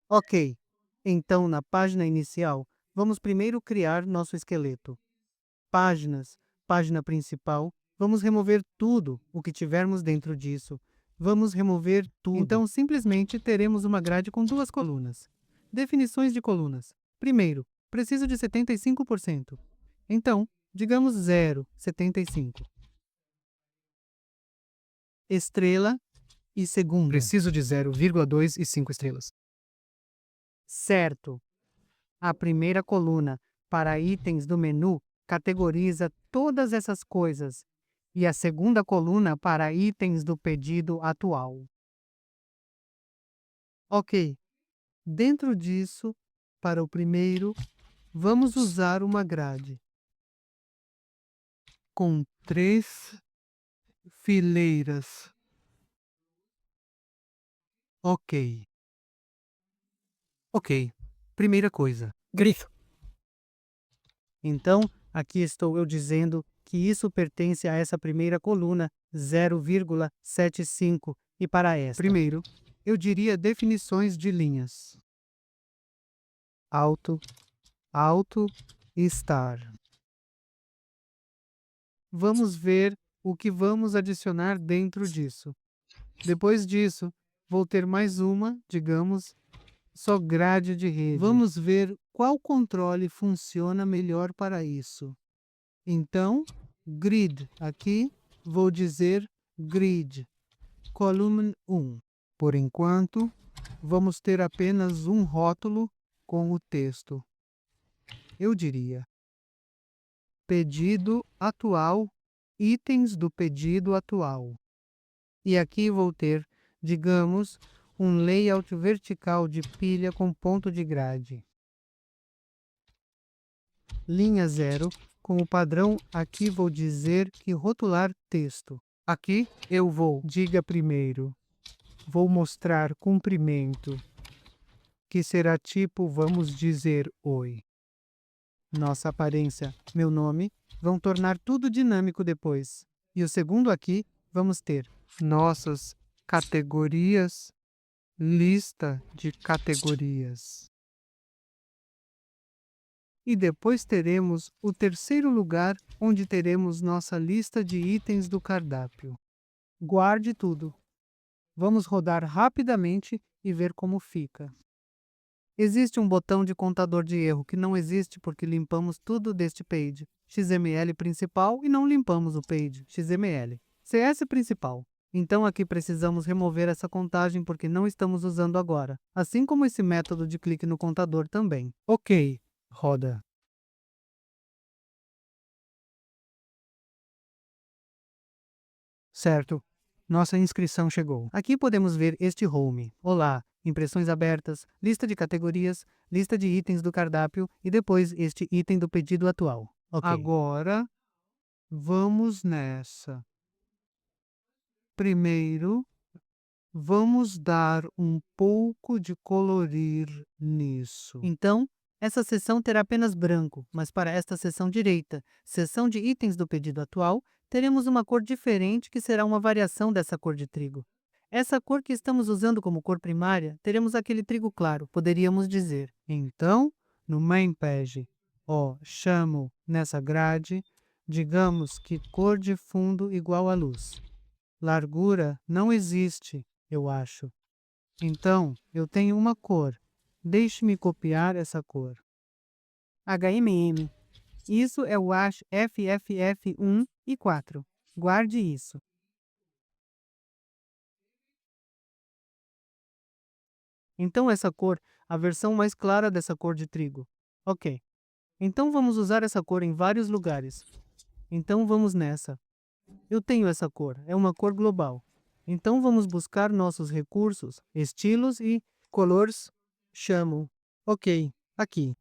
Ok, então na página inicial, vamos primeiro criar nosso esqueleto. Páginas, página principal, vamos remover tudo o que tivermos dentro disso. Vamos remover tudo. Então, simplesmente teremos uma grade com duas colunas. Definições de colunas. Primeiro, preciso de 75%. Então, digamos 0,75. Estrela e segunda. Preciso de 0,2 e 5 estrelas. Certo. A primeira coluna, para itens do menu, categoriza todas essas coisas. E a segunda coluna para itens do pedido atual. Ok. Dentro disso, para o primeiro, vamos usar uma grade com 3 fileiras. Ok. Ok. Primeira coisa. Grifo. Então, aqui estou eu dizendo que isso pertence a essa primeira coluna, 0,75, e para esta. Primeiro, eu diria definições de linhas. Alto, alto, estar. Vamos ver o que vamos adicionar dentro disso. Depois disso, vou ter mais uma, digamos, só grade de rede. Vamos ver qual controle funciona melhor para isso. Então, grid. Aqui, vou dizer grid. Column 1. Por enquanto, vamos ter apenas um rótulo com o texto. Eu diria: pedido atual, itens do pedido atual. E aqui vou ter, digamos, um layout vertical de pilha com ponto de grade. Linha 0, com o padrão aqui vou dizer que rotular texto. Aqui eu vou, diga primeiro, vou mostrar comprimento, que será tipo, vamos dizer, oi. Nossa aparência, meu nome, vão tornar tudo dinâmico depois. E o segundo aqui, vamos ter nossas categorias, lista de categorias. E depois teremos o terceiro lugar, onde teremos nossa lista de itens do cardápio. Guarde tudo. Vamos rodar rapidamente e ver como fica. Existe um botão de contador de erro que não existe porque limpamos tudo deste page XML principal e não limpamos o page XML. CS principal. Então aqui precisamos remover essa contagem porque não estamos usando agora, assim como esse método de clique no contador também. Ok, roda. Certo, nossa inscrição chegou. Aqui podemos ver este home. Olá, impressões abertas, lista de categorias, lista de itens do cardápio e depois este item do pedido atual. Ok. Agora, vamos nessa. Primeiro, vamos dar um pouco de colorir nisso. Então, essa seção terá apenas branco, mas para esta seção direita, seção de itens do pedido atual, teremos uma cor diferente que será uma variação dessa cor de trigo. Essa cor que estamos usando como cor primária, teremos aquele trigo claro, poderíamos dizer. Então, no main page, chamo nessa grade, digamos que cor de fundo igual a luz. Largura não existe, eu acho. Então, eu tenho uma cor. Deixe-me copiar essa cor. HMM. Isso é o hash FFF1 e 4. Guarde isso. Então essa cor, a versão mais clara dessa cor de trigo. Ok. Então vamos usar essa cor em vários lugares. Então vamos nessa. Eu tenho essa cor, é uma cor global. Então vamos buscar nossos recursos, estilos e colors. Chamo. Ok, aqui.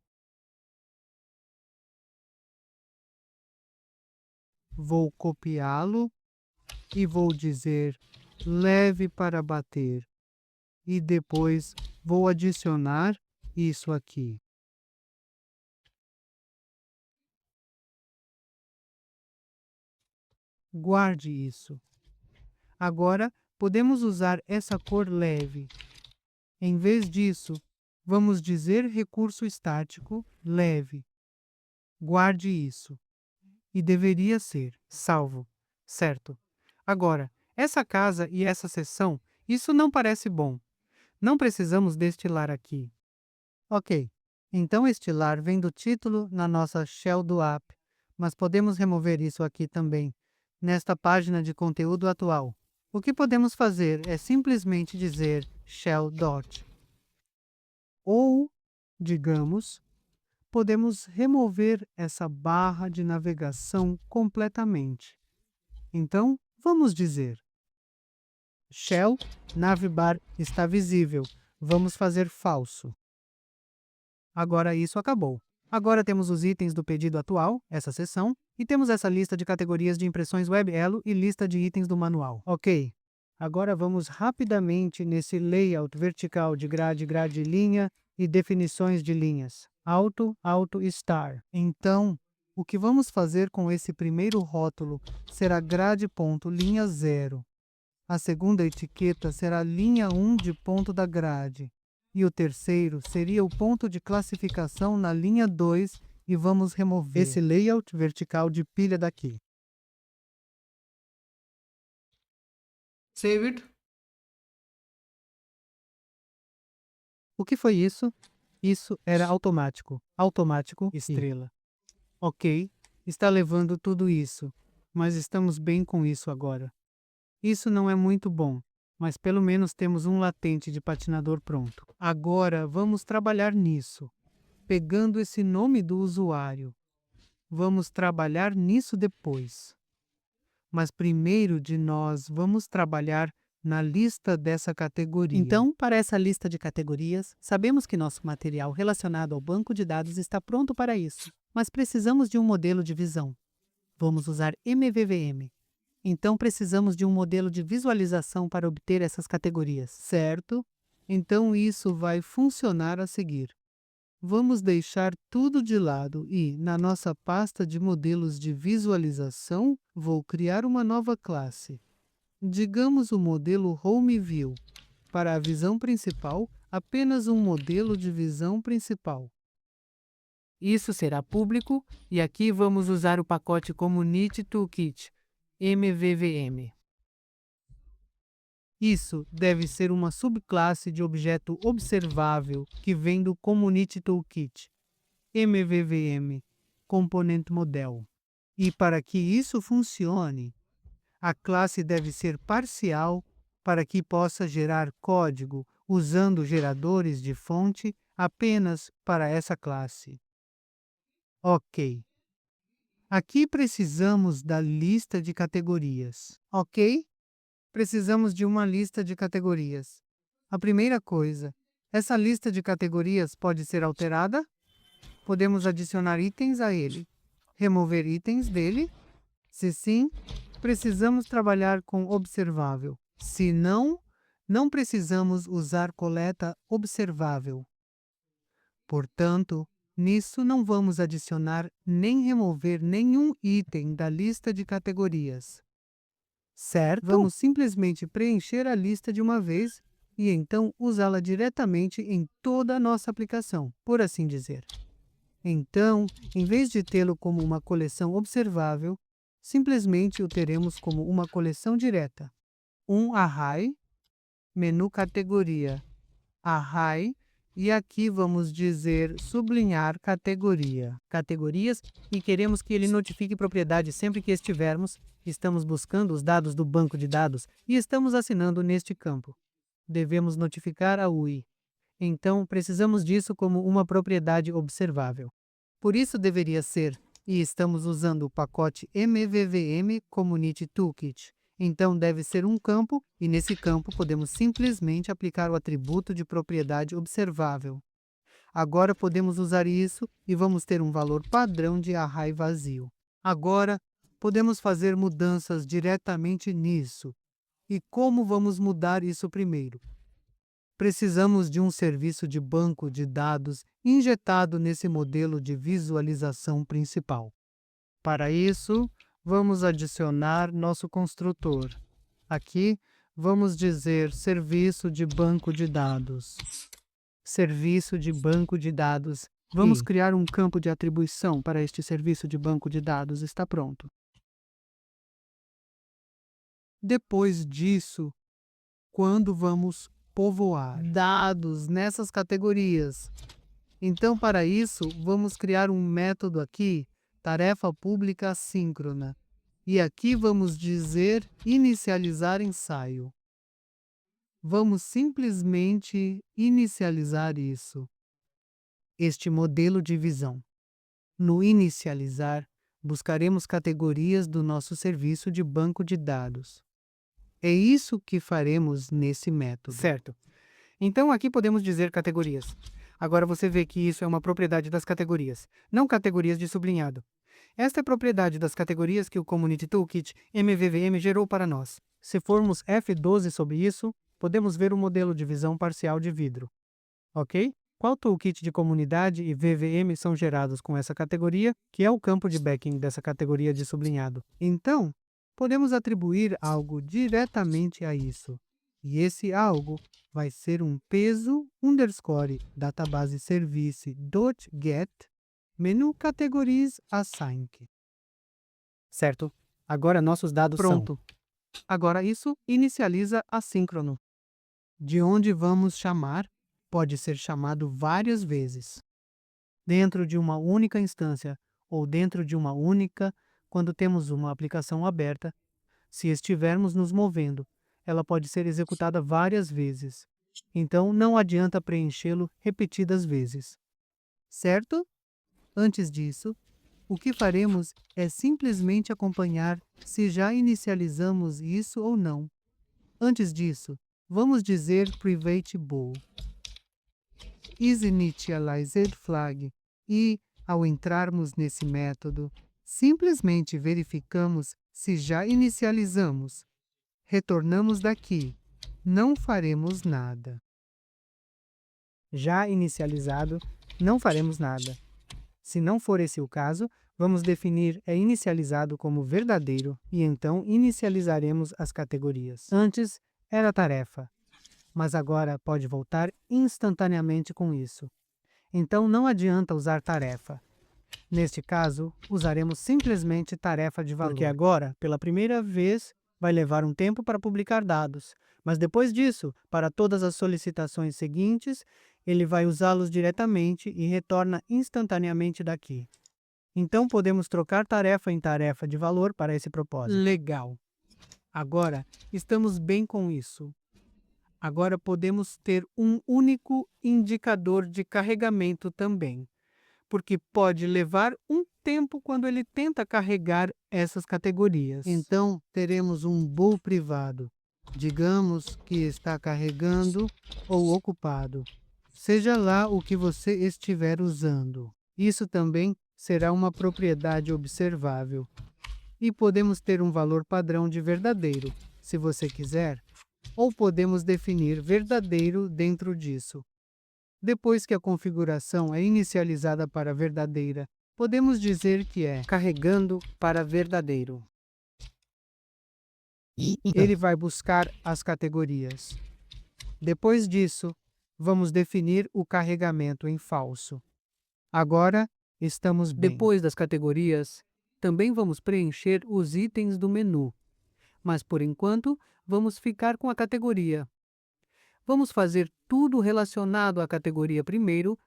Vou copiá-lo e vou dizer leve para bater. E depois vou adicionar isso aqui. Guarde isso. Agora, podemos usar essa cor leve. Em vez disso, Vamos dizer recurso estático leve. Guarde isso. E deveria ser salvo, certo? Agora, essa casa e essa seção, isso não parece bom. Não precisamos deste lar aqui. Ok, então este lar vem do título na nossa shell do app, mas podemos remover isso aqui também, nesta página de conteúdo atual. O que podemos fazer é simplesmente dizer shell dot. Ou, digamos, podemos remover essa barra de navegação completamente. Então, vamos dizer shell navbar está visível. Vamos fazer falso. Agora isso acabou. Agora temos os itens do pedido atual, essa seção, e temos essa lista de categorias de impressões web Elo e lista de itens do manual. Ok. Agora vamos rapidamente nesse layout vertical de grade, grade, linha e definições de linhas. Auto, Auto e Star. Então, o que vamos fazer com esse primeiro rótulo será grade.linha 0. A segunda etiqueta será linha 1 de ponto da grade. E o terceiro seria o ponto de classificação na linha 2 e vamos remover esse layout vertical de pilha daqui. Save it. O que foi isso? Isso era automático. Automático, estrela. Ok, está levando tudo isso, mas estamos bem com isso agora. Isso não é muito bom, mas pelo menos temos um latente de patinador pronto. Agora vamos trabalhar nisso, pegando esse nome do usuário. Vamos trabalhar nisso depois. Mas primeiro de nós vamos trabalhar na lista dessa categoria. Então, para essa lista de categorias, sabemos que nosso material relacionado ao banco de dados está pronto para isso, mas precisamos de um modelo de visão. Vamos usar MVVM. Então, precisamos de um modelo de visualização para obter essas categorias, certo? Então, isso vai funcionar a seguir. Vamos deixar tudo de lado e, na nossa pasta de modelos de visualização, vou criar uma nova classe. Digamos o modelo Home View. Para a visão principal, apenas um modelo de visão principal. Isso será público e aqui vamos usar o pacote Community Toolkit, MVVM. Isso deve ser uma subclasse de objeto observável que vem do Community Toolkit, MVVM, Component Model. E para que isso funcione, a classe deve ser parcial para que possa gerar código usando geradores de fonte apenas para essa classe. Ok. Aqui precisamos da lista de categorias. Ok? Precisamos de uma lista de categorias. A primeira coisa, essa lista de categorias pode ser alterada? Podemos adicionar itens a ele. Remover itens dele? Se sim, precisamos trabalhar com observável. Se não, não precisamos usar coleta observável. Portanto, nisso não vamos adicionar nem remover nenhum item da lista de categorias. Certo? Vamos simplesmente preencher a lista de uma vez e então usá-la diretamente em toda a nossa aplicação, por assim dizer. Então, em vez de tê-lo como uma coleção observável, simplesmente o teremos como uma coleção direta. Um array, menu categoria, array, e aqui vamos dizer sublinhar categoria. Categorias, e queremos que ele notifique propriedade sempre que estivermos. Estamos buscando os dados do banco de dados e estamos assinando neste campo. Devemos notificar a UI. Então, precisamos disso como uma propriedade observável. Por isso deveria ser, e estamos usando o pacote MVVM Community Toolkit. Então deve ser um campo, e nesse campo podemos simplesmente aplicar o atributo de propriedade observável. Agora podemos usar isso e vamos ter um valor padrão de array vazio. Agora, podemos fazer mudanças diretamente nisso. E como vamos mudar isso primeiro? Precisamos de um serviço de banco de dados injetado nesse modelo de visualização principal. Para isso, vamos adicionar nosso construtor. Aqui, vamos dizer serviço de banco de dados. serviço de banco de dados. Vamos E criar um campo de atribuição para este serviço de banco de dados. Está pronto. depois disso, quando vamos povoar? Dados nessas categorias. Então, para isso, vamos criar um método aqui, tarefa pública assíncrona. E aqui vamos dizer inicializar ensaio. Vamos simplesmente inicializar isso. Este modelo de visão. No inicializar, buscaremos categorias do nosso serviço de banco de dados. É isso que faremos nesse método. Certo. Então aqui podemos dizer categorias. Agora você vê que isso é uma propriedade das categorias, não categorias de sublinhado. Esta é a propriedade das categorias que o Community Toolkit MVVM gerou para nós. Se formos F12 sobre isso, podemos ver o modelo de visão parcial de vidro. Ok? Qual toolkit de comunidade e VVM são gerados com essa categoria, que é o campo de backing dessa categoria de sublinhado? Então, podemos atribuir algo diretamente a isso. E esse algo vai ser um peso underscore database service dot get menu categories async. Certo. Agora nossos dados Pronto. Agora isso inicializa assíncrono. De onde vamos chamar? Pode ser chamado várias vezes. Dentro de uma única instância ou dentro de uma única, quando temos uma aplicação aberta, se estivermos nos movendo, ela pode ser executada várias vezes. Então, não adianta preenchê-lo repetidas vezes. Certo? Antes disso, o que faremos é simplesmente acompanhar se já inicializamos isso ou não. Antes disso, vamos dizer private bool isInitialized flag e, ao entrarmos nesse método, simplesmente verificamos se já inicializamos. Retornamos daqui. Não faremos nada. Já inicializado, não faremos nada. Se não for esse o caso, vamos definir é inicializado como verdadeiro e então inicializaremos as categorias. Antes era tarefa, mas agora pode voltar instantaneamente com isso. Então não adianta usar tarefa. Neste caso, usaremos simplesmente tarefa de valor. Porque agora, pela primeira vez, vai levar um tempo para publicar dados, mas depois disso, para todas as solicitações seguintes, ele vai usá-los diretamente e retorna instantaneamente daqui. Então podemos trocar tarefa em tarefa de valor para esse propósito. Legal. Agora, estamos bem com isso. Agora podemos ter um único indicador de carregamento também, porque pode levar um tempo quando ele tenta carregar essas categorias. Então, teremos um bool privado. Digamos que está carregando ou ocupado. Seja lá o que você estiver usando. Isso também será uma propriedade observável. E podemos ter um valor padrão de verdadeiro, se você quiser, ou podemos definir verdadeiro dentro disso. Depois que a configuração é inicializada para verdadeira, podemos dizer que é carregando para verdadeiro. Ele vai buscar as categorias. Depois disso, vamos definir o carregamento em falso. Agora, estamos bem. Depois das categorias, também vamos preencher os itens do menu. Mas, por enquanto, vamos ficar com a categoria. Vamos fazer tudo relacionado à categoria primeiro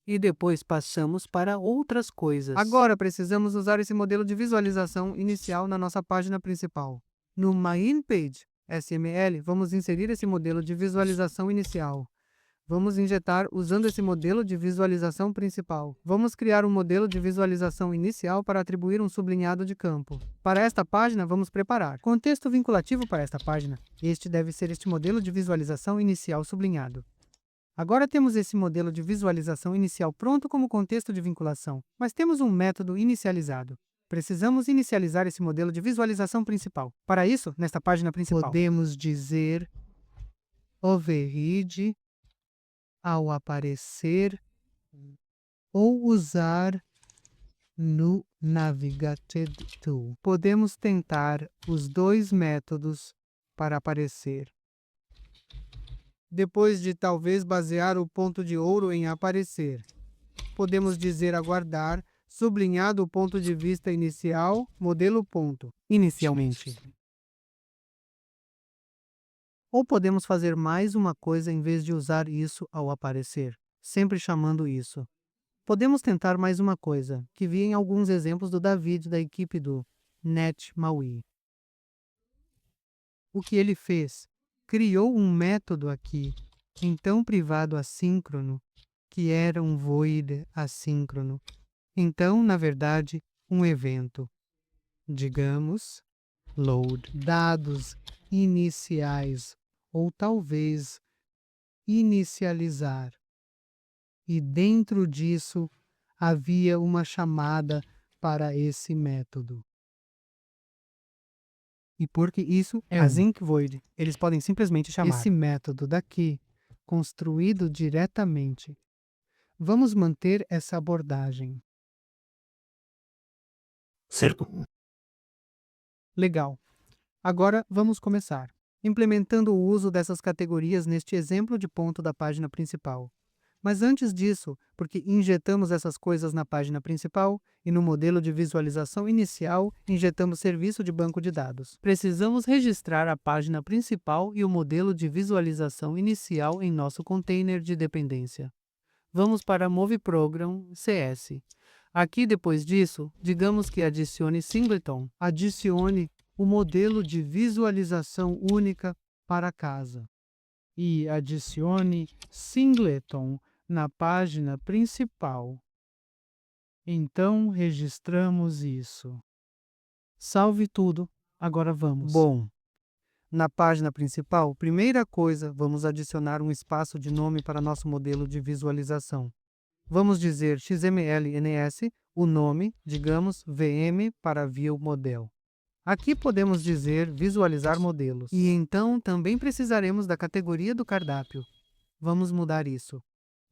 e depois passamos para outras coisas. Agora precisamos usar esse modelo de visualização inicial na nossa página principal. No Main Page SML, vamos inserir esse modelo de visualização inicial. Vamos injetar usando esse modelo de visualização principal. Vamos criar um modelo de visualização inicial para atribuir um sublinhado de campo. Para esta página, vamos preparar contexto vinculativo para esta página. Este deve ser este modelo de visualização inicial sublinhado. Agora temos esse modelo de visualização inicial pronto como contexto de vinculação, mas temos um método inicializado. Precisamos inicializar esse modelo de visualização principal. Para isso, nesta página principal, podemos dizer override ao aparecer ou usar no Navigated Tool. Podemos tentar os dois métodos para aparecer. depois de talvez basear o ponto de ouro em aparecer. Podemos dizer aguardar, sublinhado o ponto de vista inicial, modelo ponto, inicialmente. Ou podemos fazer mais uma coisa em vez de usar isso ao aparecer, sempre chamando isso. Podemos tentar mais uma coisa, que vi em alguns exemplos do David da equipe do Net Maui. O que ele fez? Criou um método aqui, então privado assíncrono, que era um void assíncrono. Então, na verdade, um evento. Digamos, load dados iniciais, ou talvez inicializar. E dentro disso havia uma chamada para esse método. E porque isso é async void, eles podem simplesmente chamar esse método daqui, construído diretamente. Vamos manter essa abordagem. Certo. Legal. Agora vamos começar, implementando o uso dessas categorias neste exemplo de ponto da página principal. Mas antes disso, porque injetamos essas coisas na página principal e no modelo de visualização inicial, injetamos serviço de banco de dados. Precisamos registrar a página principal e o modelo de visualização inicial em nosso container de dependência. Vamos para MoveProgram CS. Aqui, depois disso, digamos que adicione Singleton. Adicione o modelo de visualização única para casa. E adicione Singleton na página principal. Então, registramos isso. Salve tudo. Agora vamos. Bom, na página principal, primeira coisa, vamos adicionar um espaço de nome para nosso modelo de visualização. Vamos dizer XMLNS, o nome, digamos, VM para View Model. Aqui podemos dizer visualizar modelos. E então também precisaremos da categoria do cardápio. Vamos mudar isso.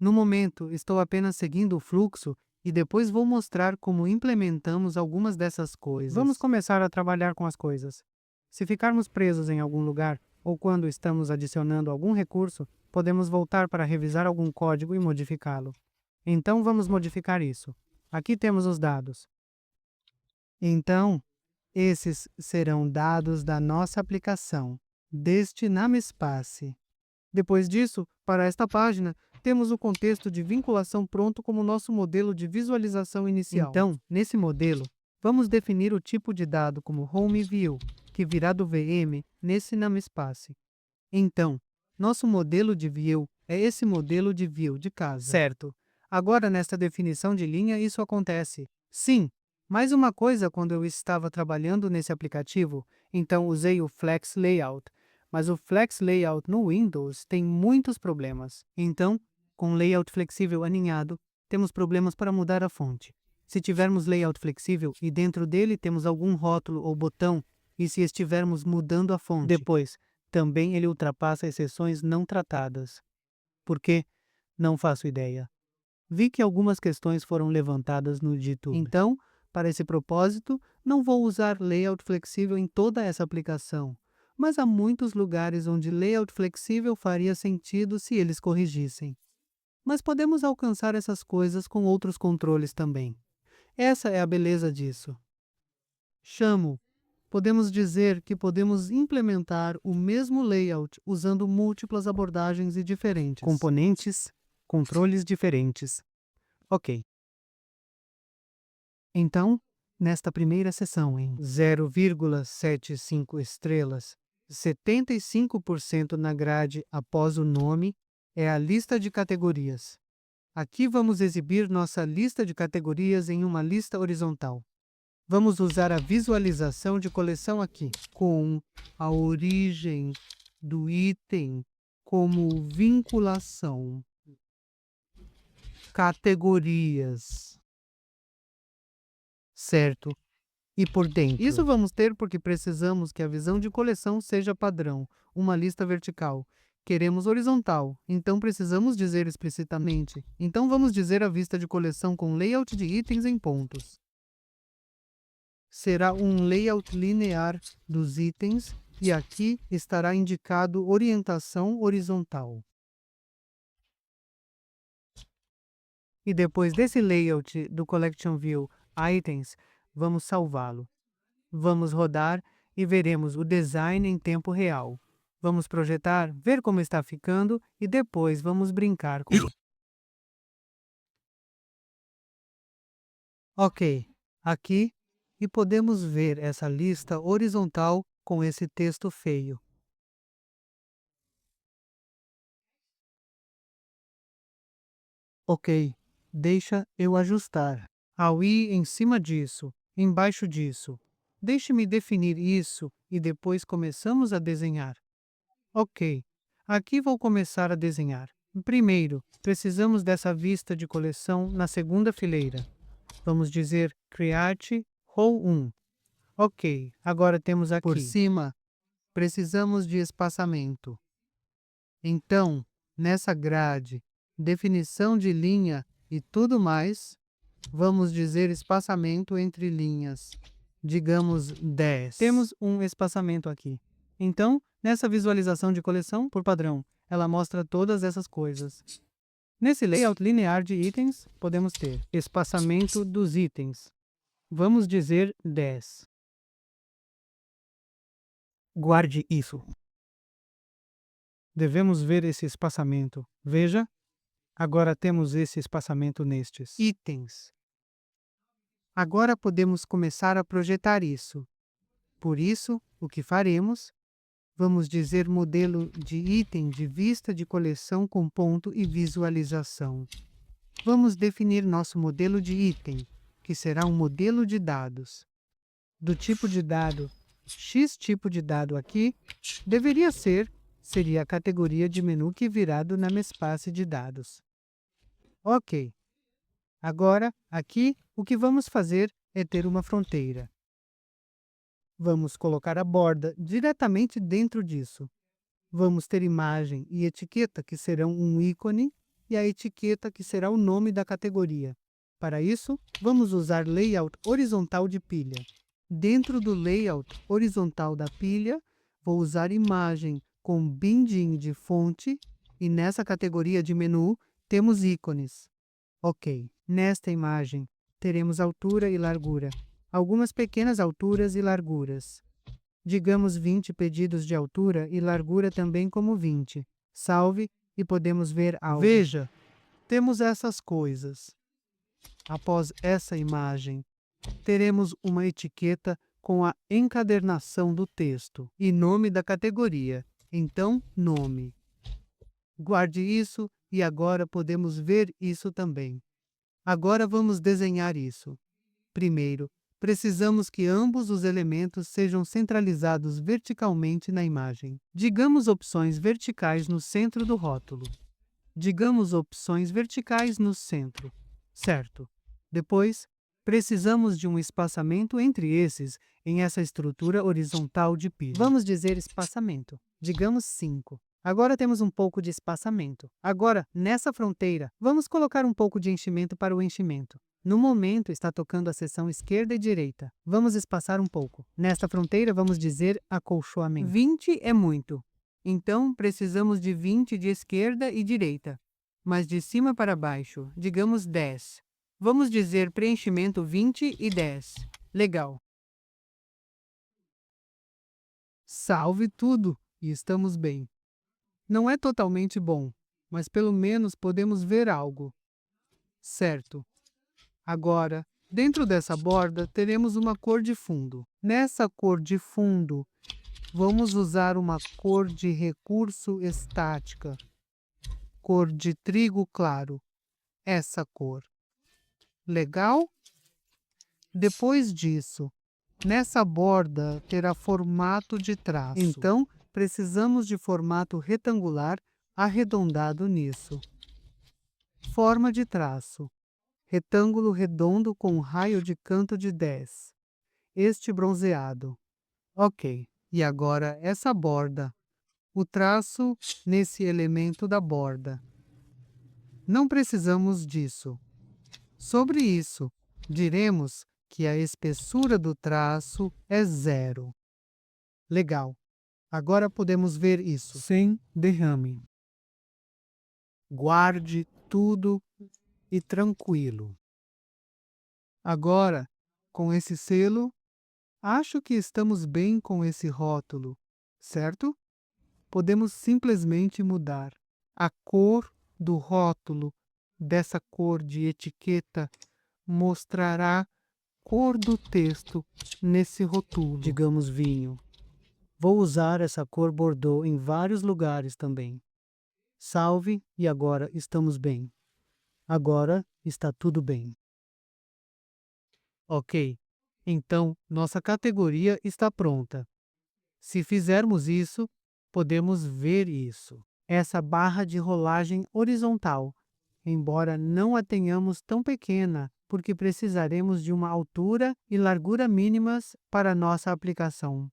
No momento, estou apenas seguindo o fluxo e depois vou mostrar como implementamos algumas dessas coisas. Vamos começar a trabalhar com as coisas. Se ficarmos presos em algum lugar, ou quando estamos adicionando algum recurso, podemos voltar para revisar algum código e modificá-lo. Então, vamos modificar isso. Aqui temos os dados. Então, esses serão dados da nossa aplicação, deste namespace. Depois disso, para esta página, temos o contexto de vinculação pronto como nosso modelo de visualização inicial. Então, nesse modelo, vamos definir o tipo de dado como HomeView, que virá do VM nesse namespace. Então, nosso modelo de view é esse modelo de view de casa. Certo. Agora, nesta definição de linha, isso acontece. Sim, mais uma coisa quando eu estava trabalhando nesse aplicativo, então usei o Flex Layout. Mas o Flex Layout no Windows tem muitos problemas. Então, com layout flexível aninhado, temos problemas para mudar a fonte. Se tivermos layout flexível e dentro dele temos algum rótulo ou botão, e se estivermos mudando a fonte, depois, também ele ultrapassa exceções não tratadas. Por quê? Não faço ideia. Vi que algumas questões foram levantadas no GitHub. Então, para esse propósito, não vou usar layout flexível em toda essa aplicação, mas há muitos lugares onde layout flexível faria sentido se eles corrigissem. Mas podemos alcançar essas coisas com outros controles também. Essa é a beleza disso. Chamo. Podemos dizer que podemos implementar o mesmo layout usando múltiplas abordagens e diferentes componentes, controles diferentes. Ok. Então, nesta primeira sessão em 0,75 estrelas, 75% na grade após o nome é a lista de categorias. Aqui vamos exibir nossa lista de categorias em uma lista horizontal. Vamos usar a visualização de coleção aqui, com a origem do item como vinculação. Categorias. Certo. E por dentro. Isso vamos ter porque precisamos que a visão de coleção seja padrão, uma lista vertical. Queremos horizontal, então precisamos dizer explicitamente. Então vamos dizer a vista de coleção com layout de itens em pontos. Será um layout linear dos itens e aqui estará indicado orientação horizontal. E depois desse layout do Collection View Items, vamos salvá-lo. Vamos rodar e veremos o design em tempo real. Vamos projetar, ver como está ficando e depois vamos brincar com ele. Ok, aqui e podemos ver essa lista horizontal com esse texto feio. Ok, deixa eu ajustar. Ao ir em cima disso, embaixo disso, deixe-me definir isso e depois começamos a desenhar. Ok, aqui vou começar a desenhar. Primeiro, precisamos dessa vista de coleção na segunda fileira. Vamos dizer Create Row 1. Ok, agora temos aqui. Por cima, precisamos de espaçamento. Então, nessa grade, definição de linha e tudo mais, vamos dizer espaçamento entre linhas. Digamos 10. Temos um espaçamento aqui. Então, nessa visualização de coleção, por padrão, ela mostra todas essas coisas. Nesse layout linear de itens, podemos ter espaçamento dos itens. Vamos dizer 10. Guarde isso. Devemos ver esse espaçamento. Veja, agora temos esse espaçamento nestes itens. Agora podemos começar a projetar isso. Por isso, o que faremos? Vamos dizer modelo de item de vista de coleção com ponto e visualização. Vamos definir nosso modelo de item, que será um modelo de dados. Do tipo de dado, X tipo de dado aqui, seria a categoria de menu que virado na mespace de dados. Ok. Agora, aqui, o que vamos fazer é ter uma fronteira. Vamos colocar a borda diretamente dentro disso. Vamos ter imagem e etiqueta, que serão um ícone, e a etiqueta, que será o nome da categoria. Para isso, vamos usar layout horizontal de pilha. Dentro do layout horizontal da pilha, vou usar imagem com binding de fonte, e nessa categoria de menu, temos ícones. Ok, nesta imagem, teremos altura e largura. Algumas pequenas alturas e larguras. Digamos 20 pedidos de altura e largura também como 20. Salve e podemos ver algo. Veja, temos essas coisas. Após essa imagem, teremos uma etiqueta com a encadernação do texto e nome da categoria. Então, nome. Guarde isso e agora podemos ver isso também. Agora vamos desenhar isso. Primeiro, precisamos que ambos os elementos sejam centralizados verticalmente na imagem. Digamos opções verticais no centro do rótulo. Digamos opções verticais no centro. Certo. Depois, precisamos de um espaçamento entre esses em essa estrutura horizontal de pilha. Vamos dizer espaçamento. Digamos 5. Agora temos um pouco de espaçamento. Agora, nessa fronteira, vamos colocar um pouco de enchimento para o enchimento. No momento, está tocando a seção esquerda e direita. Vamos espaçar um pouco. Nesta fronteira, vamos dizer acolchoamento. 20 é muito. Então, precisamos de 20 de esquerda e direita. Mas de cima para baixo, digamos 10. Vamos dizer preenchimento 20 e 10. Legal. Salve tudo! E estamos bem. Não é totalmente bom, mas pelo menos podemos ver algo. Certo. Agora, dentro dessa borda, teremos uma cor de fundo. Nessa cor de fundo, vamos usar uma cor de recurso estática. Cor de trigo claro. Essa cor. Legal? Depois disso, nessa borda terá formato de traço. Então, precisamos de formato retangular arredondado nisso. Forma de traço. Retângulo redondo com raio de canto de 10. Este bronzeado. Ok. E agora essa borda. O traço nesse elemento da borda. Não precisamos disso. Sobre isso, diremos que a espessura do traço é 0. Legal. Agora podemos ver isso. sem derrame. Guarde tudo e tranquilo. Agora, com esse selo, acho que estamos bem com esse rótulo, certo? Podemos simplesmente mudar a cor do rótulo. Dessa cor de etiqueta mostrará cor do texto nesse rótulo. Digamos vinho. Vou usar essa cor Bordeaux em vários lugares também. Salve e agora estamos bem. Agora está tudo bem. Ok, então nossa categoria está pronta. Se fizermos isso, podemos ver isso. Essa barra de rolagem horizontal, embora não a tenhamos tão pequena, porque precisaremos de uma altura e largura mínimas para nossa aplicação.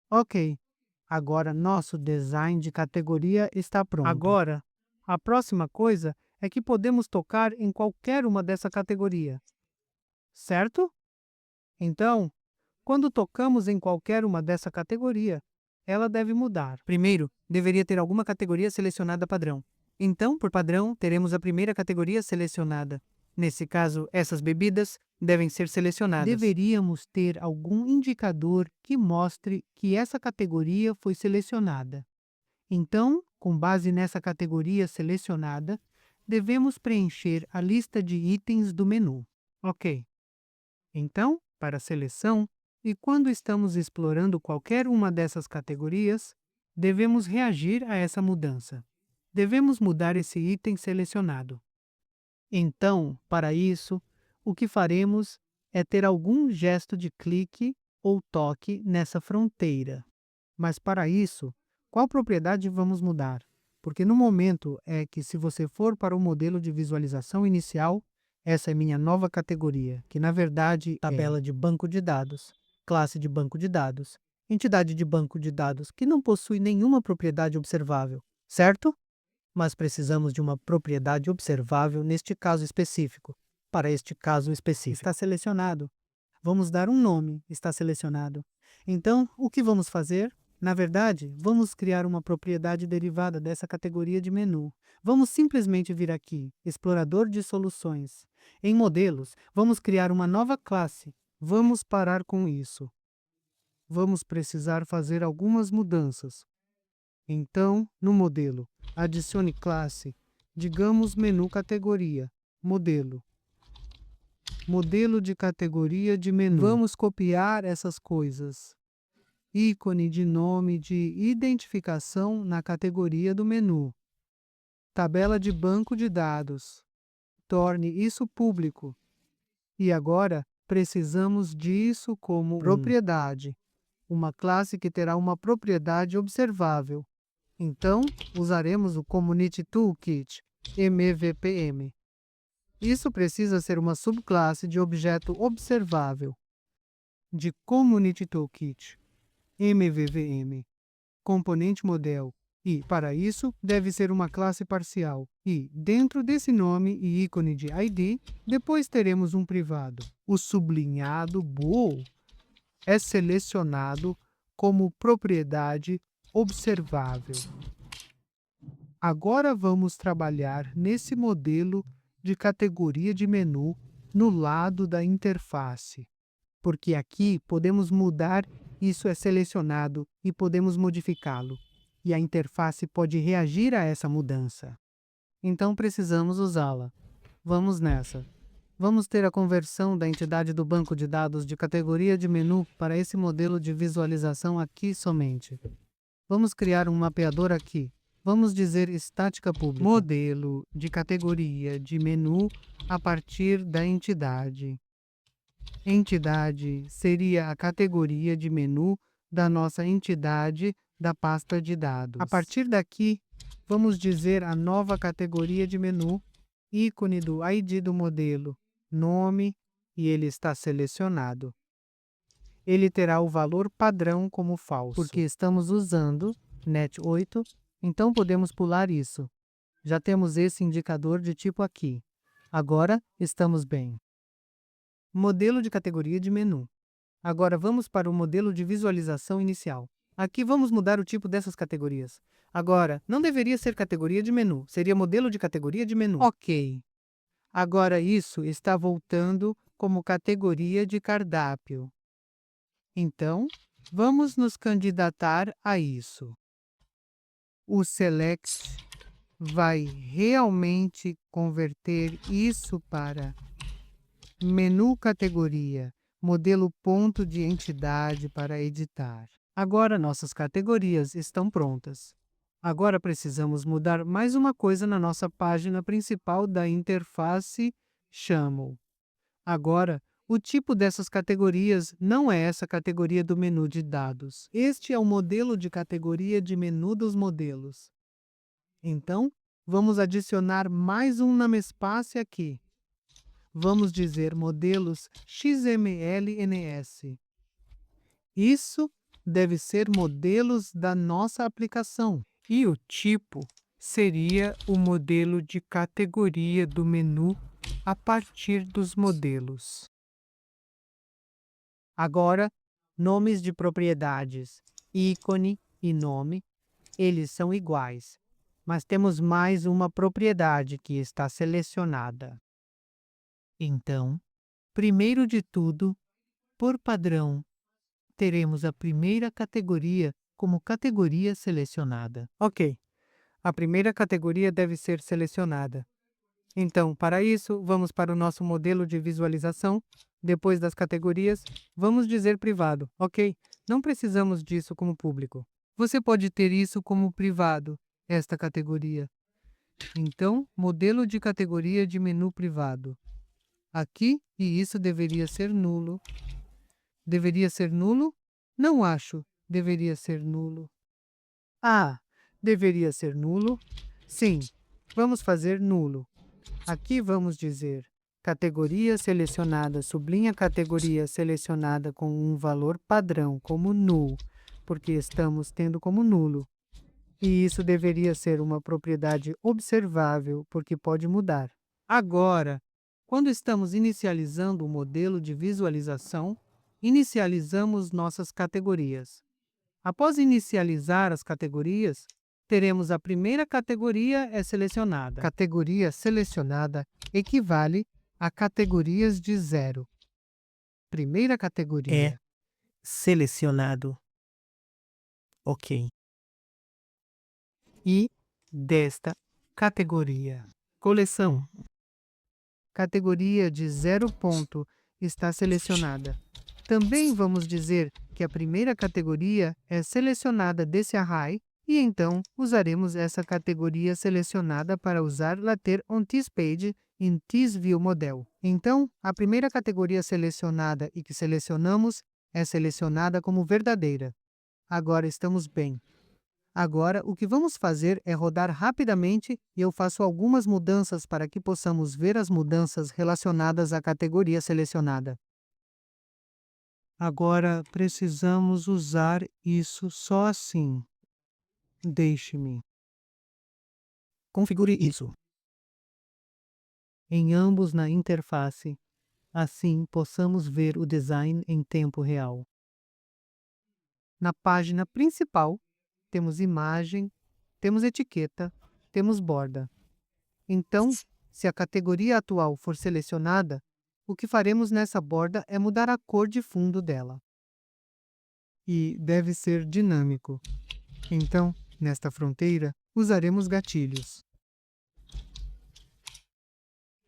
Ok, agora nosso design de categoria está pronto. Agora, a próxima coisa é que podemos tocar em qualquer uma dessa categoria, certo? Então, quando tocamos em qualquer uma dessa categoria, ela deve mudar. Primeiro, deveria ter alguma categoria selecionada padrão. Então, por padrão, teremos a primeira categoria selecionada. Nesse caso, essas bebidas devem ser selecionadas. Deveríamos ter algum indicador que mostre que essa categoria foi selecionada. Então, com base nessa categoria selecionada, devemos preencher a lista de itens do menu. Ok. Então, para a seleção, e quando estamos explorando qualquer uma dessas categorias, devemos reagir a essa mudança. Devemos mudar esse item selecionado. Então, para isso, o que faremos é ter algum gesto de clique ou toque nessa fronteira. Mas para isso, qual propriedade vamos mudar? Porque no momento é que, se você for para o modelo de visualização inicial, essa é minha nova categoria, que na verdade Tabela de banco de dados, classe de banco de dados, entidade de banco de dados que não possui nenhuma propriedade observável, certo? Mas precisamos de uma propriedade observável neste caso específico. Para este caso específico. está selecionado. Vamos dar um nome, está selecionado. Então, o que vamos fazer? Na verdade, vamos criar uma propriedade derivada dessa categoria de menu. Vamos simplesmente vir aqui, Explorador de Soluções. Em Modelos, vamos criar uma nova classe. Vamos parar com isso. Vamos precisar fazer algumas mudanças. Então, no modelo, adicione classe, digamos menu categoria, modelo. Modelo de categoria de menu. Vamos copiar essas coisas. Ícone de nome de identificação na categoria do menu. Tabela de banco de dados. Torne isso público. E agora, precisamos disso como propriedade. Uma classe que terá uma propriedade observável. Então, usaremos o Community Toolkit, MEVPM. Isso precisa ser uma subclasse de objeto observável. De Community Toolkit, MVVM, componente model, e, para isso, deve ser uma classe parcial. E, dentro desse nome e ícone de ID, depois teremos um privado. O sublinhado bool é selecionado como propriedade observável. Agora vamos trabalhar nesse modelo de categoria de menu no lado da interface, porque aqui podemos mudar isso é selecionado e podemos modificá-lo, e a interface pode reagir a essa mudança. Então precisamos usá-la. Vamos nessa. Vamos ter a conversão da entidade do banco de dados de categoria de menu para esse modelo de visualização aqui somente. Vamos criar um mapeador aqui. Vamos dizer estática pública. Modelo de categoria de menu a partir da entidade. Entidade seria a categoria de menu da nossa entidade da pasta de dados. A partir daqui, vamos dizer a nova categoria de menu, ícone do ID do modelo, nome, e ele está selecionado. Ele terá o valor padrão como falso. Porque estamos usando NET8, então podemos pular isso. Já temos esse indicador de tipo aqui. Agora estamos bem. Modelo de categoria de menu. Agora vamos para o modelo de visualização inicial. Aqui vamos mudar o tipo dessas categorias. Agora, não deveria ser categoria de menu, seria modelo de categoria de menu. Ok. Agora isso está voltando como categoria de cardápio. Então, vamos nos candidatar a isso. O Select vai realmente converter isso para menu categoria, modelo ponto de entidade para editar. Agora nossas categorias estão prontas. Agora precisamos mudar mais uma coisa na nossa página principal da interface XAML. Agora, o tipo dessas categorias não é essa categoria do menu de dados. Este é o modelo de categoria de menu dos modelos. Então, vamos adicionar mais um namespace aqui. Vamos dizer modelos XMLNS. Isso deve ser modelos da nossa aplicação. E o tipo seria o modelo de categoria do menu a partir dos modelos. Agora, nomes de propriedades, ícone e nome, eles são iguais, mas temos mais uma propriedade que está selecionada. Então, primeiro de tudo, por padrão, teremos a primeira categoria como categoria selecionada. Ok, a primeira categoria deve ser selecionada. Então, para isso, vamos para o nosso modelo de visualização. Depois das categorias, vamos dizer privado. Ok, não precisamos disso como público. Você pode ter isso como privado, esta categoria. Então, modelo de categoria de menu privado. Aqui, e isso deveria ser nulo. Deveria ser nulo? Não acho. Deveria ser nulo. Ah, deveria ser nulo? Sim, vamos fazer nulo. Aqui vamos dizer categoria selecionada sublinha categoria selecionada com um valor padrão como null, porque estamos tendo como nulo. E isso deveria ser uma propriedade observável, porque pode mudar. Agora, quando estamos inicializando o modelo de visualização, inicializamos nossas categorias. Após inicializar as categorias, teremos a primeira categoria é selecionada. Categoria selecionada equivale a categorias de 0. Primeira categoria. É selecionado. Ok. E desta categoria. Coleção. Categoria de 0 ponto está selecionada. Também vamos dizer que a primeira categoria é selecionada desse array e então usaremos essa categoria selecionada para usar later on this page in this view model. Então, a primeira categoria selecionada e que selecionamos é selecionada como verdadeira. Agora estamos bem. Agora, o que vamos fazer é rodar rapidamente e eu faço algumas mudanças para que possamos ver as mudanças relacionadas à categoria selecionada. Agora, precisamos usar isso só assim. Deixe-me. Configure isso. Em ambos na interface, assim possamos ver o design em tempo real. Na página principal, temos imagem, temos etiqueta, temos borda. Então, se a categoria atual for selecionada, o que faremos nessa borda é mudar a cor de fundo dela. E deve ser dinâmico. Então, nesta fronteira, usaremos gatilhos.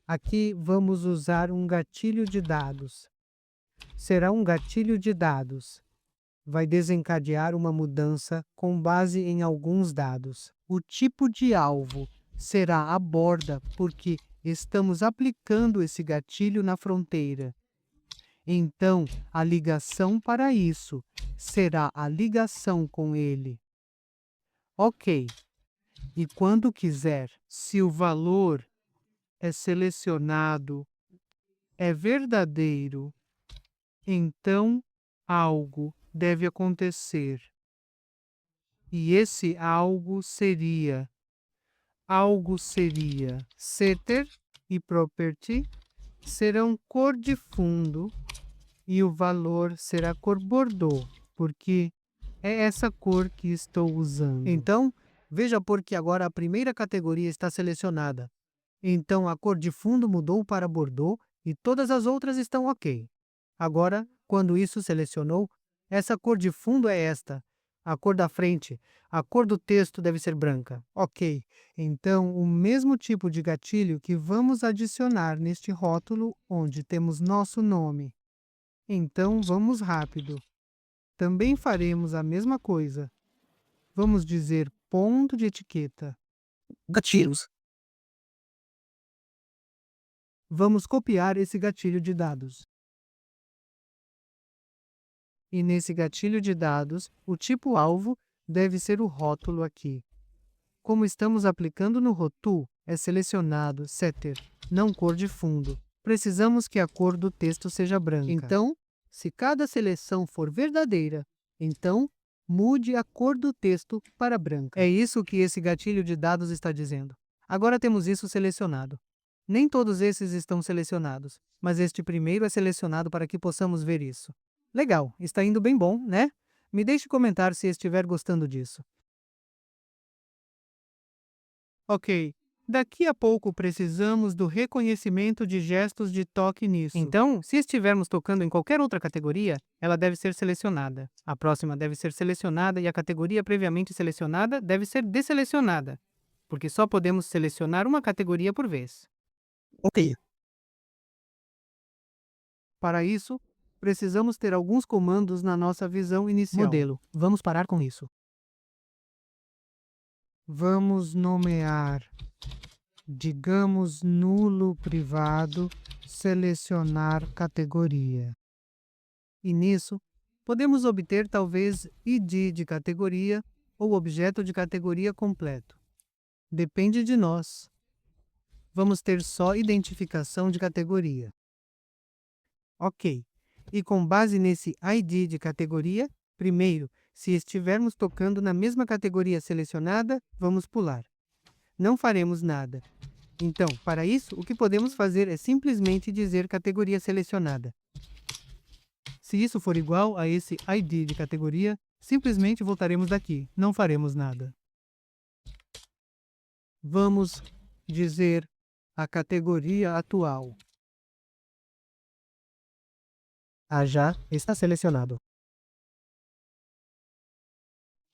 Aqui vamos usar um gatilho de dados. Será um gatilho de dados. Vai desencadear uma mudança com base em alguns dados. O tipo de alvo será a borda, porque estamos aplicando esse gatilho na fronteira. Então, a ligação para isso será a ligação com ele. Ok. E quando quiser, se o valor é selecionado, é verdadeiro, então algo deve acontecer. E esse algo seria setter e property serão cor de fundo e o valor será cor bordeaux, porque é essa cor que estou usando. Então, veja porque agora a primeira categoria está selecionada. Então, a cor de fundo mudou para Bordeaux e todas as outras estão ok. Agora, quando isso selecionou, essa cor de fundo é esta. A cor da frente, a cor do texto deve ser branca. Ok, então o mesmo tipo de gatilho que vamos adicionar neste rótulo onde temos nosso nome. Então vamos rápido. Também faremos a mesma coisa. Vamos dizer ponto de etiqueta. Gatilhos. Vamos copiar esse gatilho de dados. E nesse gatilho de dados, o tipo-alvo deve ser o rótulo aqui. Como estamos aplicando no Rotu, é selecionado Setter, não cor de fundo. Precisamos que a cor do texto seja branca. Então, se cada seleção for verdadeira, então mude a cor do texto para branca. É isso que esse gatilho de dados está dizendo. Agora temos isso selecionado. Nem todos esses estão selecionados, mas este primeiro é selecionado para que possamos ver isso. Legal, está indo bem bom, né? Me deixe comentar se estiver gostando disso. Ok, daqui a pouco precisamos do reconhecimento de gestos de toque nisso. Então, se estivermos tocando em qualquer outra categoria, ela deve ser selecionada. A próxima deve ser selecionada e a categoria previamente selecionada deve ser desselecionada, porque só podemos selecionar uma categoria por vez. Ok. Para isso, precisamos ter alguns comandos na nossa visão inicial. Modelo. Vamos parar com isso. Vamos nomear, digamos, nulo privado, selecionar categoria. E nisso, podemos obter talvez ID de categoria ou objeto de categoria completo. Depende de nós. Vamos ter só identificação de categoria. Ok. E com base nesse ID de categoria, primeiro, se estivermos tocando na mesma categoria selecionada, vamos pular. Não faremos nada. Então, para isso, o que podemos fazer é simplesmente dizer categoria selecionada. Se isso for igual a esse ID de categoria, simplesmente voltaremos daqui, não faremos nada. Vamos dizer a categoria atual. Já está selecionado.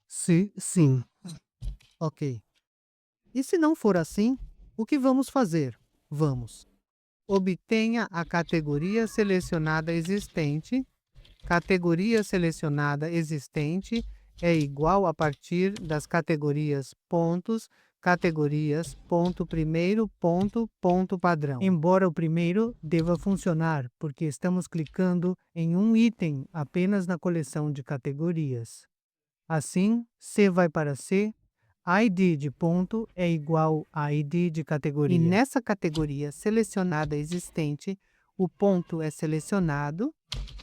Se sim. Ok. E se não for assim, o que vamos fazer? Vamos. Obtenha a categoria selecionada existente. Categoria selecionada existente é igual a partir das categorias pontos, categorias, ponto primeiro, ponto padrão. Embora o primeiro deva funcionar, porque estamos clicando em um item apenas na coleção de categorias. Assim, C vai para C, ID de ponto é igual a ID de categoria. E nessa categoria selecionada existente, o ponto é selecionado.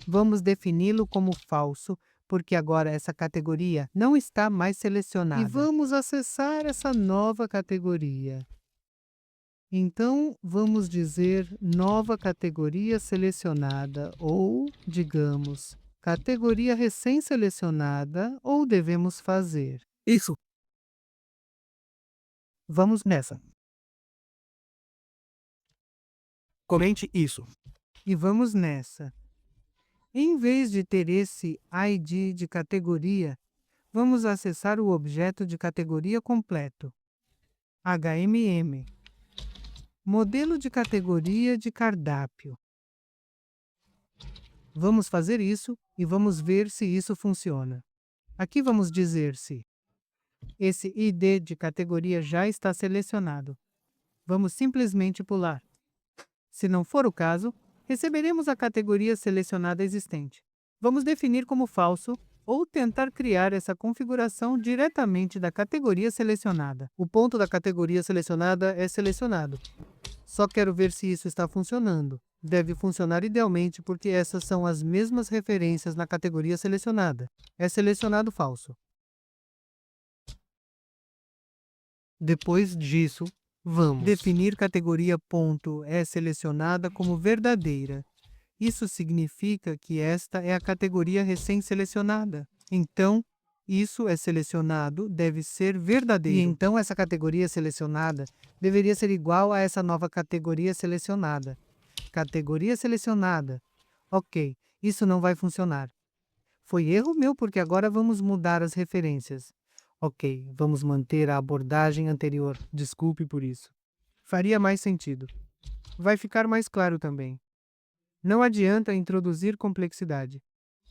Vamos defini-lo como falso, porque agora essa categoria não está mais selecionada. E vamos acessar essa nova categoria. Então, vamos dizer nova categoria selecionada ou, digamos, categoria recém-selecionada ou devemos fazer. Isso. Vamos nessa. Comente isso. E vamos nessa. Em vez de ter esse ID de categoria, vamos acessar o objeto de categoria completo. HMM. Modelo de categoria de cardápio. Vamos fazer isso e vamos ver se isso funciona. Aqui vamos dizer se esse ID de categoria já está selecionado. Vamos simplesmente pular. Se não for o caso, receberemos a categoria selecionada existente. Vamos definir como falso ou tentar criar essa configuração diretamente da categoria selecionada. O ponto da categoria selecionada é selecionado. Só quero ver se isso está funcionando. Deve funcionar idealmente porque essas são as mesmas referências na categoria selecionada. É selecionado falso. Depois disso, vamos definir categoria ponto é selecionada como verdadeira. Isso significa que esta é a categoria recém-selecionada. Então, isso é selecionado deve ser verdadeiro. E então essa categoria selecionada deveria ser igual a essa nova categoria selecionada. Categoria selecionada. Ok, isso não vai funcionar. Foi erro meu porque agora vamos mudar as referências. Ok, vamos manter a abordagem anterior. Desculpe por isso. Faria mais sentido. Vai ficar mais claro também. Não adianta introduzir complexidade.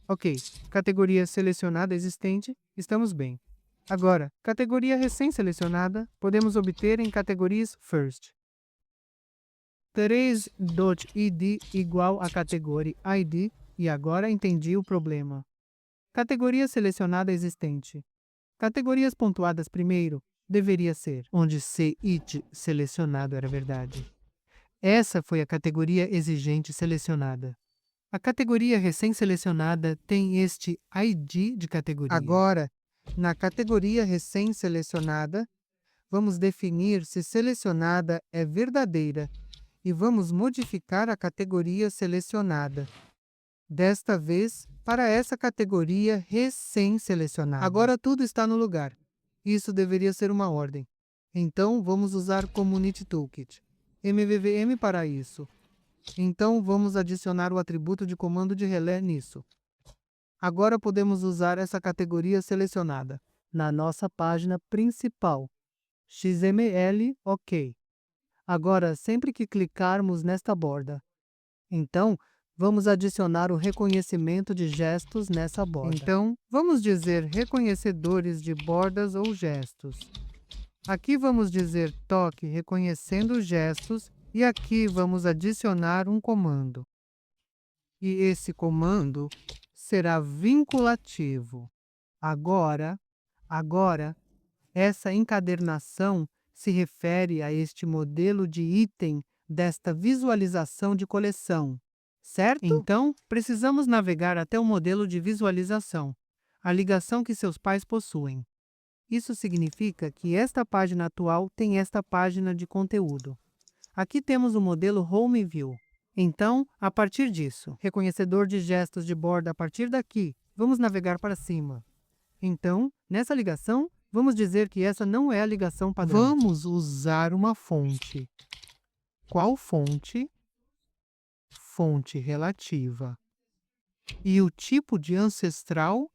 Ok, categoria selecionada existente, estamos bem. Agora, categoria recém-selecionada, podemos obter em categorias first. 3.id igual a categoria id, e agora entendi o problema. Categoria selecionada existente. Categorias pontuadas primeiro deveria ser onde se it selecionado era verdade. Essa foi a categoria exigente selecionada. A categoria recém-selecionada tem este ID de categoria. Agora, na categoria recém-selecionada, vamos definir se selecionada é verdadeira e vamos modificar a categoria selecionada. Desta vez, para essa categoria recém-selecionada. Agora tudo está no lugar. Isso deveria ser uma ordem. Então, vamos usar Community Toolkit. MVVM para isso. Então, vamos adicionar o atributo de comando de relé nisso. Agora podemos usar essa categoria selecionada na nossa página principal. XML, ok. Agora, sempre que clicarmos nesta borda. Então, vamos adicionar o reconhecimento de gestos nessa borda. Então, vamos dizer reconhecedores de bordas ou gestos. Aqui vamos dizer toque reconhecendo gestos e aqui vamos adicionar um comando. E esse comando será vinculativo. Agora, essa encadernação se refere a este modelo de item desta visualização de coleção, certo? Então, precisamos navegar até o modelo de visualização, a ligação que seus pais possuem. Isso significa que esta página atual tem esta página de conteúdo. Aqui temos o modelo Home View. Então, a partir disso, reconhecedor de gestos de borda a partir daqui, vamos navegar para cima. Então, nessa ligação, vamos dizer que essa não é a ligação padrão. Vamos usar uma fonte. Qual fonte? Fonte relativa. E o tipo de ancestral?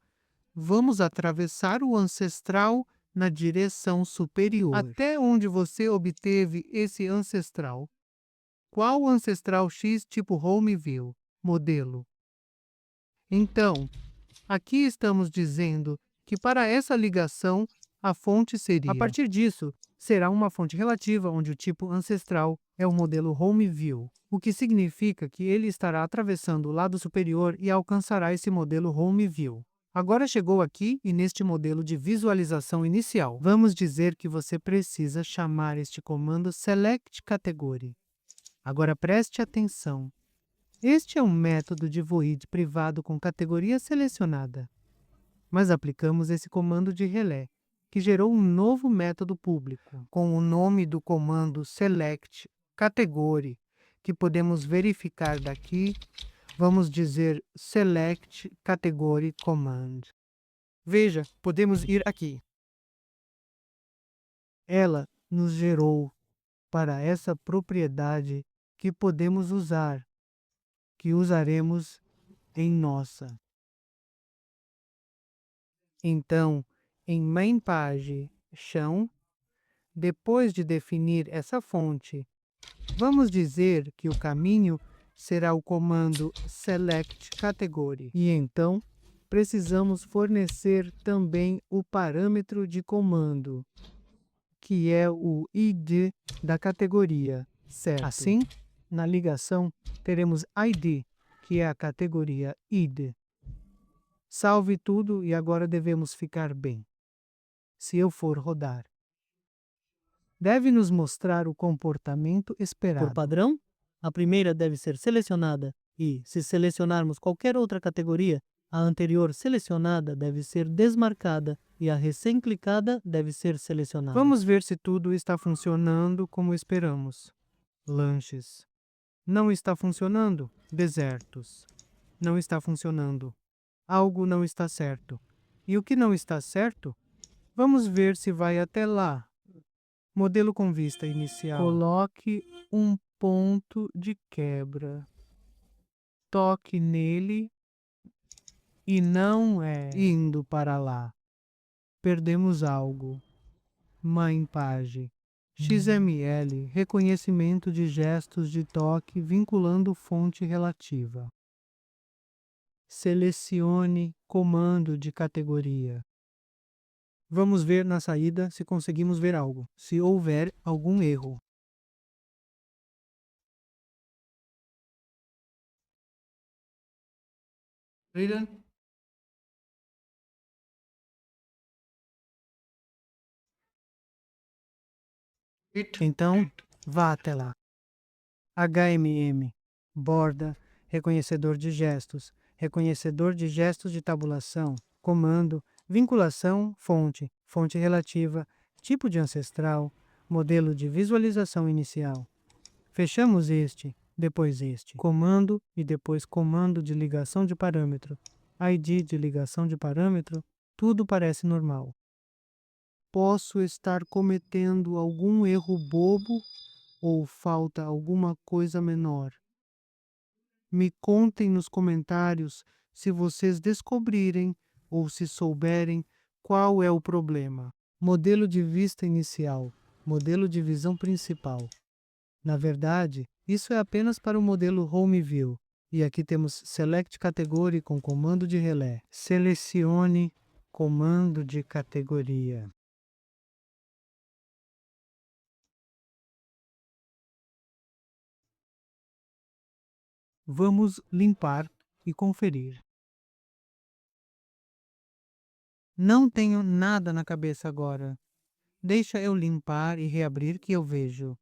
Vamos atravessar o ancestral na direção superior. Até onde você obteve esse ancestral? Qual ancestral X tipo Home View? Modelo. Então, aqui estamos dizendo que para essa ligação, a fonte seria. A partir disso, será uma fonte relativa onde o tipo ancestral é o modelo Home View, o que significa que ele estará atravessando o lado superior e alcançará esse modelo Home View. Agora chegou aqui e neste modelo de visualização inicial, vamos dizer que você precisa chamar este comando Select Category. Agora preste atenção. Este é um método de void privado com categoria selecionada. Mas aplicamos esse comando de relé, que gerou um novo método público, com o nome do comando Select Category, que podemos verificar daqui. Vamos dizer Select Category Command. Veja, podemos ir aqui. Ela nos gerou para essa propriedade que podemos usar, que usaremos em nossa. Então, em main page chão, depois de definir essa fonte, vamos dizer que o caminho será o comando select category. E então, precisamos fornecer também o parâmetro de comando, que é o id da categoria, certo? Assim, na ligação, teremos id, que é a categoria id. Salve tudo e agora devemos ficar bem. Se eu for rodar, deve nos mostrar o comportamento esperado. Por padrão, a primeira deve ser selecionada e, se selecionarmos qualquer outra categoria, a anterior selecionada deve ser desmarcada e a recém-clicada deve ser selecionada. Vamos ver se tudo está funcionando como esperamos. Lanches. Não está funcionando. Desertos. Não está funcionando. Algo não está certo. E o que não está certo? Vamos ver se vai até lá. Modelo com vista inicial. Coloque um ponto de quebra. Toque nele e não é indo para lá. Perdemos algo. Mãe Page. XML, reconhecimento de gestos de toque vinculando fonte relativa. Selecione comando de categoria. Vamos ver na saída se conseguimos ver algo, se houver algum erro. Reader. Então, vá até lá. HMM, borda, reconhecedor de gestos de tabulação, comando, vinculação, fonte, fonte relativa, tipo de ancestral, modelo de visualização inicial. Fechamos este, depois este, comando e depois comando de ligação de parâmetro, ID de ligação de parâmetro, tudo parece normal. Posso estar cometendo algum erro bobo ou falta alguma coisa menor? Me contem nos comentários se vocês descobrirem ou se souberem qual é o problema. Modelo de vista inicial, modelo de visão principal. Na verdade, isso é apenas para o modelo Home View. E aqui temos Select Category com comando de relé. Selecione comando de categoria. Vamos limpar e conferir. Não tenho nada na cabeça agora. Deixa eu limpar e reabrir que eu vejo.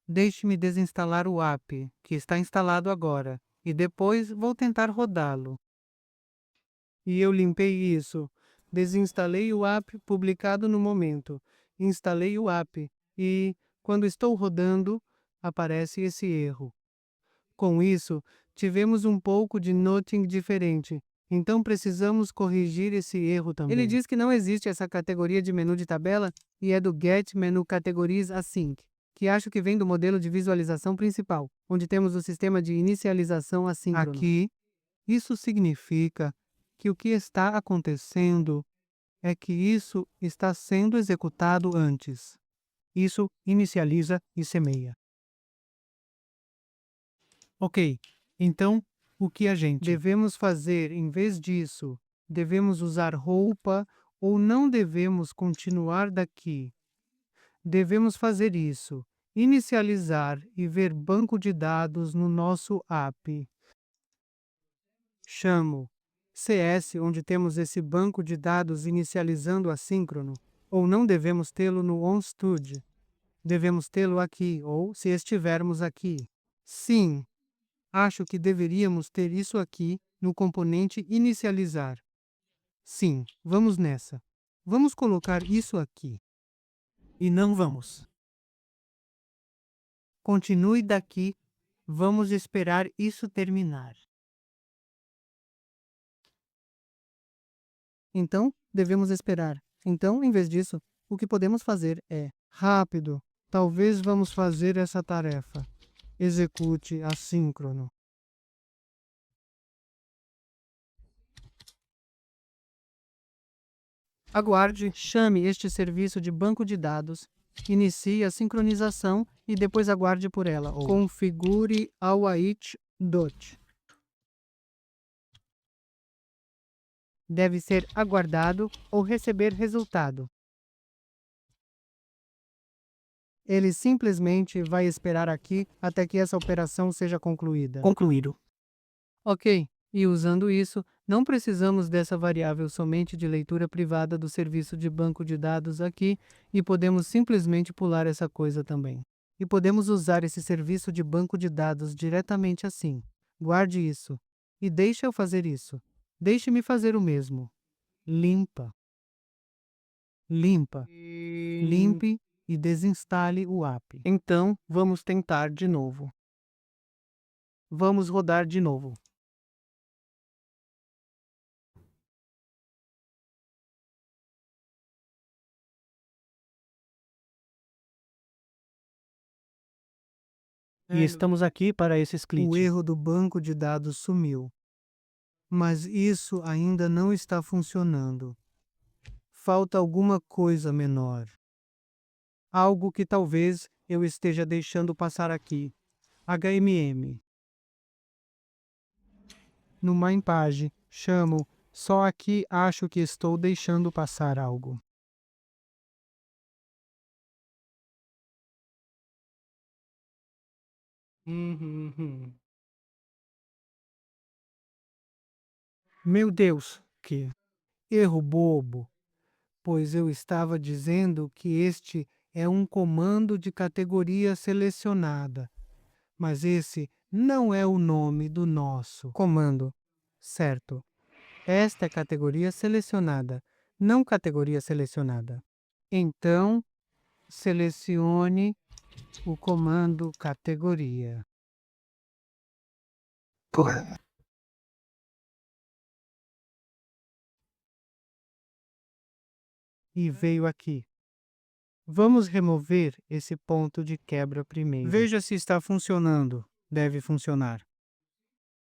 Deixe-me desinstalar o app, que está instalado agora, e depois vou tentar rodá-lo. E eu limpei isso. Desinstalei o app publicado no momento. Instalei o app e, quando estou rodando, aparece esse erro. Com isso, tivemos um pouco de nothing diferente. Então precisamos corrigir esse erro também. Ele diz que não existe essa categoria de menu de tabela e é do Get Menu Categories Async, que acho que vem do modelo de visualização principal, onde temos o sistema de inicialização assíncrono. Aqui, isso significa que o que está acontecendo é que isso está sendo executado antes. Isso inicializa e semeia. Ok, então o que a gente devemos fazer em vez disso? Devemos usar roupa ou não devemos continuar daqui? Devemos fazer isso, inicializar e ver banco de dados no nosso app. Chamo CS, onde temos esse banco de dados inicializando assíncrono, ou não devemos tê-lo no OnStud? Devemos tê-lo aqui, ou se estivermos aqui. Sim, acho que deveríamos ter isso aqui no componente inicializar. Sim, vamos nessa. Vamos colocar isso aqui. E não vamos. Continue daqui. Vamos esperar isso terminar. Então, devemos esperar. Então, em vez disso, o que podemos fazer é rápido. Talvez vamos fazer essa tarefa. Execute assíncrono. Aguarde, chame este serviço de banco de dados, inicie a sincronização e depois aguarde por ela. Ou configure await dot. Deve ser aguardado ou receber resultado. Ele simplesmente vai esperar aqui até que essa operação seja concluída. Concluído. Ok, e usando isso, não precisamos dessa variável somente de leitura privada do serviço de banco de dados aqui e podemos simplesmente pular essa coisa também. E podemos usar esse serviço de banco de dados diretamente assim. Guarde isso. E deixe eu fazer isso. Deixe-me fazer o mesmo. Limpa. Limpa. Limpe e desinstale o app. Então, vamos tentar de novo. Vamos rodar de novo. E estamos aqui para esse O split. erro do banco de dados sumiu. Mas isso ainda não está funcionando. Falta alguma coisa menor. Algo que talvez eu esteja deixando passar aqui. HMM. No main page, chamo só aqui acho que estou deixando passar algo. Meu Deus, que erro bobo! Pois eu estava dizendo que este é um comando de categoria selecionada, mas esse não é o nome do nosso comando, certo? Esta é categoria selecionada, não categoria selecionada. Então, selecione o comando categoria. Porra. E veio aqui. Vamos remover esse ponto de quebra primeiro. Veja se está funcionando. Deve funcionar.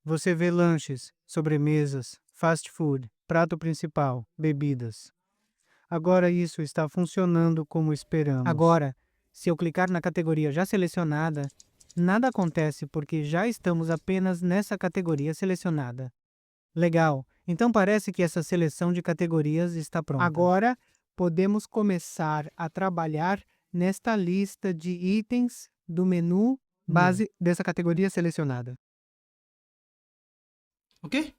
Você vê lanches, sobremesas, fast food, prato principal, bebidas. Agora isso está funcionando como esperamos. Agora, se eu clicar na categoria já selecionada, nada acontece porque já estamos apenas nessa categoria selecionada. Legal, então parece que essa seleção de categorias está pronta. Agora, podemos começar a trabalhar nesta lista de itens do menu base dessa categoria selecionada. Ok?